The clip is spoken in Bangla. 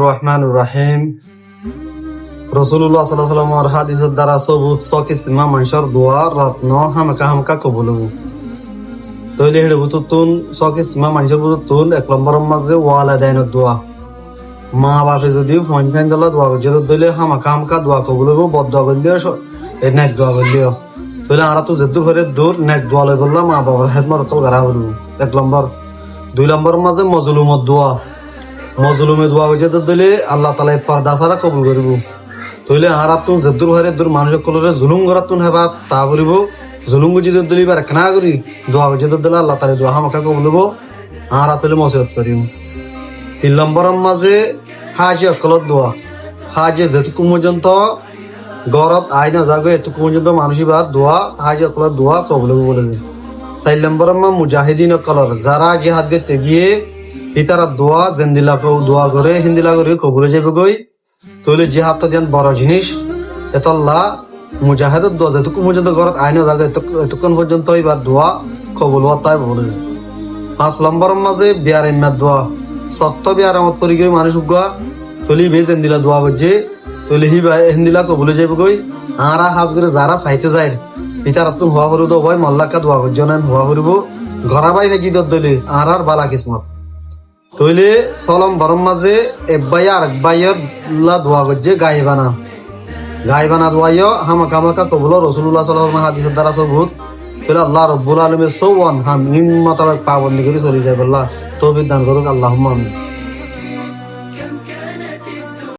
রহমানুর রাহিম। রাসূলুল্লাহ সাল্লাল্লাহু আলাইহি ওয়াসাল্লামের হাদিসের দ্বারা সবুত সকিসমা মানুষের দোয়া রত্ন হামকা কবুল হবো। তৈলে হেড়ে বুতুতুন সকিসমা মানুষের বুতুতুন এক নম্বরের মাঝে ওয়ালিদাইনের দোয়া। মা বাপে যদি ফোন ফাইন দলা দোয়া করছে তৈলে হামকা দোয়া কবুল হবো। বদ দোয়া করলিও নেক দোয়া করলিও তৈলে আরা তো যেদূর করে দূর নেক দোয়া লই বললাম মা বাবার হেদমর চল গারা হলু এক নম্বর। 2 নম্বরের মাঝে মজলুমত দোয়া। মজলুমে দোয়া করছে তো দিলে আল্লাহ তালা পর্দা ছাড়া কবুল করিব। তইলে হারাতুন যেদূর হরে দূর মানুষ কলরে জুলুম করাতুন হেবা তা করিব। জুলুম যদি দিলিবার কেনা করি দোয়া করছে তো দিলে আল্লাহ তালা দোয়া হামাকা কবুল হবো। হারা তুলে মসিবত করিব। 3 নম্বরের মাঝে হাজি অকলত দোয়া। হাজি যেটুকু পর্যন্ত গরত আই না যাবে এটুকু পর্যন্ত মানুষই বা দোয়া হাজি অকলত দোয়া কবুল হবো বলে। 4 নম্বরের মা মুজাহিদিন অকলর যারা জিহাদ করতে গিয়ে ইতারা দোয়া জেন্দিলাকে দোয়া করে হিন্দিলা করে কবুলে যাবে গই। তৈলে জিহাদ তো যেন বড় জিনিস এতল্লা মুজাহিদের দোয়া যেটুকু পর্যন্ত ঘরত আইন যাবে এতক্ষণ পর্যন্ত এবার দোয়া কবুল হওয়া তাই বলে। 5 নম্বরের মাঝে বিয়ার এম্মার দোয়া। সস্ত বিয়ার আমত করি গই মানুষ উগা তলি বে জেন্দিলা দোয়া করছে তলি হি হিন্দিলা কবুলে যাবে গই। আরা হাজ করে যারা চাইতে যায় ইতারা তুমি হওয়া করিব ভাই মল্লাকা দোয়া করছ না হওয়া করিব ঘরা বাই হেজি দলে আর বালা কিসমত। তইলে সলম বরম মাঝে এক ভাই আর এক ভাইয়ের দোয়া করছে গাইবানা দোয়াইও হামাকা কবুল রাসূলুল্লাহ সাল্লাল্লাহু আলাইহি হাদিসের দ্বারা সবুত। তইলে আল্লাহ রাব্বুল আলামিন সওয়ান হাম হিম্মত পাবন্দি করে চলে যায় বল্লাহ তৌফিক দান করুক আল্লাহুম্মা আমিন।